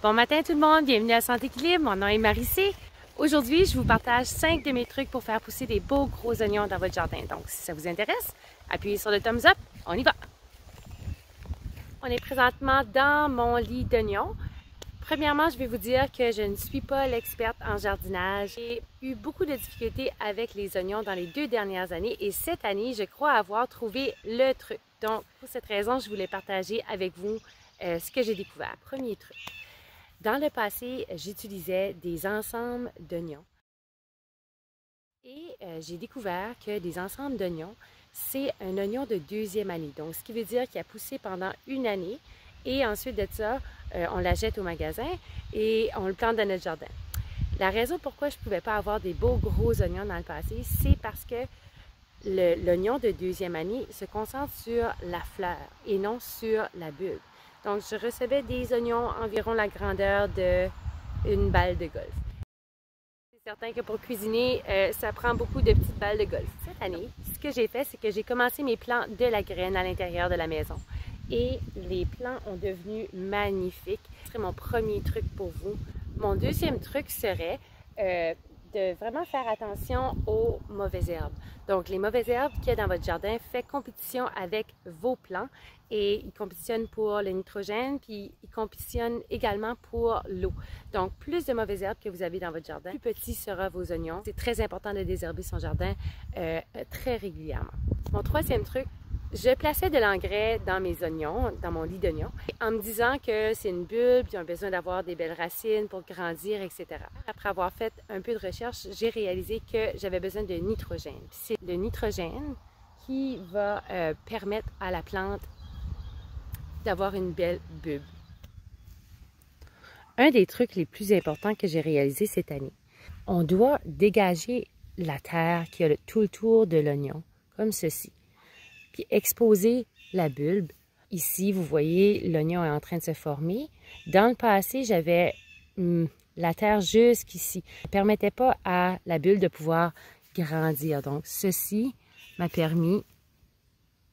Bon matin tout le monde, bienvenue à Santé Équilibre, mon nom est Marie-C. Aujourd'hui, je vous partage 5 de mes trucs pour faire pousser des beaux gros oignons dans votre jardin. Donc si ça vous intéresse, appuyez sur le thumbs up, on y va! On est présentement dans mon lit d'oignons. Premièrement, je vais vous dire que je ne suis pas l'experte en jardinage. J'ai eu beaucoup de difficultés avec les oignons dans les 2 dernières années et cette année, je crois avoir trouvé le truc. Donc, pour cette raison, je voulais partager avec vous ce que j'ai découvert. Premier truc. Dans le passé, j'utilisais des ensembles d'oignons et j'ai découvert que des ensembles d'oignons, c'est un oignon de 2e année. Donc, ce qui veut dire qu'il a poussé pendant 1 année et ensuite de ça, on l'achète au magasin et on le plante dans notre jardin. La raison pourquoi je ne pouvais pas avoir des beaux gros oignons dans le passé, c'est parce que l'oignon de 2e année se concentre sur la fleur et non sur la bulbe. Donc, je recevais des oignons environ la grandeur d'une balle de golf. C'est certain que pour cuisiner, ça prend beaucoup de petites balles de golf. Cette année, ce que j'ai fait, c'est que j'ai commencé mes plants de la graine à l'intérieur de la maison. Et les plants ont devenu magnifiques. Ce serait mon premier truc pour vous. Mon deuxième truc serait de vraiment faire attention aux mauvaises herbes. Donc, les mauvaises herbes qu'il y a dans votre jardin, faites compétition avec vos plants et ils compétitionnent pour le nitrogène, puis ils compétitionnent également pour l'eau. Donc, plus de mauvaises herbes que vous avez dans votre jardin, plus petit sera vos oignons. C'est très important de désherber son jardin très régulièrement. Mon troisième truc, je plaçais de l'engrais dans mes oignons, dans mon lit d'oignons, en me disant que c'est une bulbe, ils ont besoin d'avoir des belles racines pour grandir, etc. Après avoir fait un peu de recherche, j'ai réalisé que j'avais besoin de nitrogène. C'est le nitrogène qui va permettre à la plante d'avoir une belle bulbe. Un des trucs les plus importants que j'ai réalisé cette année, on doit dégager la terre qui a tout le tour de l'oignon, comme ceci. Puis exposer la bulbe. Ici, vous voyez, l'oignon est en train de se former. Dans le passé, j'avais la terre jusqu'ici. Ça ne permettait pas à la bulbe de pouvoir grandir. Donc, ceci m'a permis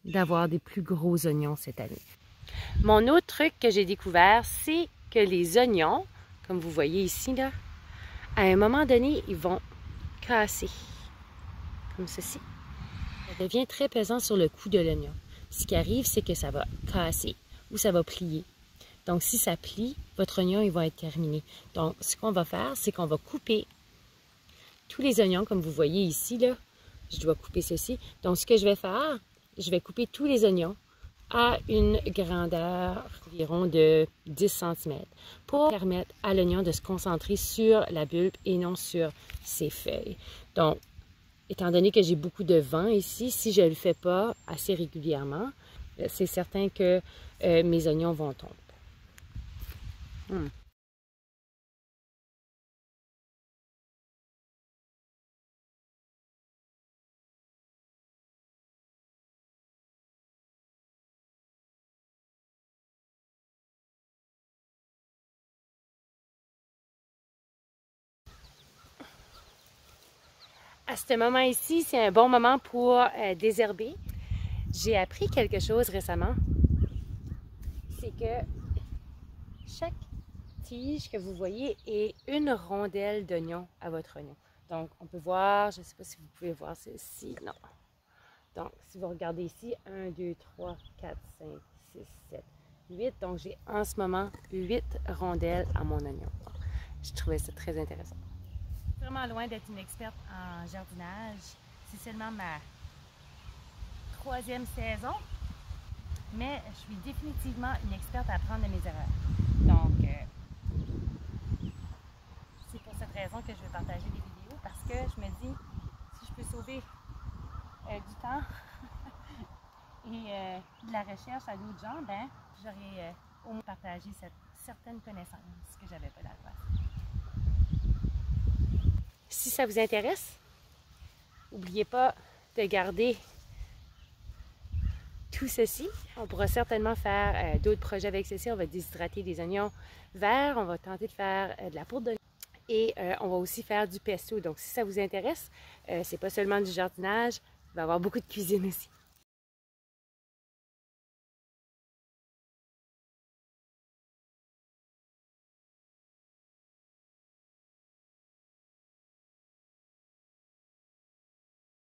d'avoir des plus gros oignons cette année. Mon autre truc que j'ai découvert, c'est que les oignons, comme vous voyez ici, là, à un moment donné, ils vont casser, comme ceci. Ça devient très pesant sur le cou de l'oignon. Ce qui arrive, c'est que ça va casser ou ça va plier. Donc, si ça plie, votre oignon, il va être terminé. Donc, ce qu'on va faire, c'est qu'on va couper tous les oignons, comme vous voyez ici, là. Je dois couper ceci. Donc, ce que je vais faire, je vais couper tous les oignons à une grandeur environ de 10 cm pour permettre à l'oignon de se concentrer sur la bulbe et non sur ses feuilles. Donc, étant donné que j'ai beaucoup de vent ici, si je ne le fais pas assez régulièrement, c'est certain que mes oignons vont tomber. À ce moment ici, c'est un bon moment pour désherber. J'ai appris quelque chose récemment. C'est que chaque tige que vous voyez est une rondelle d'oignon à votre oignon. Donc, on peut voir, je ne sais pas si vous pouvez voir ceci, non. Donc, si vous regardez ici, 1, 2, 3, 4, 5, 6, 7, 8. Donc, j'ai en ce moment 8 rondelles à mon oignon. Je trouvais ça très intéressant. Vraiment loin d'être une experte en jardinage. C'est seulement ma 3e saison, mais je suis définitivement une experte à apprendre de mes erreurs. Donc, c'est pour cette raison que je vais partager des vidéos parce que je me dis, si je peux sauver du temps et de la recherche à d'autres gens, ben, j'aurais au moins partagé cette certaine connaissance que j'avais pas dans le passé. Si ça vous intéresse, n'oubliez pas de garder tout ceci. On pourra certainement faire d'autres projets avec ceci. On va déshydrater des oignons verts, on va tenter de faire de la poudre d'oignon et on va aussi faire du pesto. Donc si ça vous intéresse, c'est pas seulement du jardinage, il va y avoir beaucoup de cuisine aussi.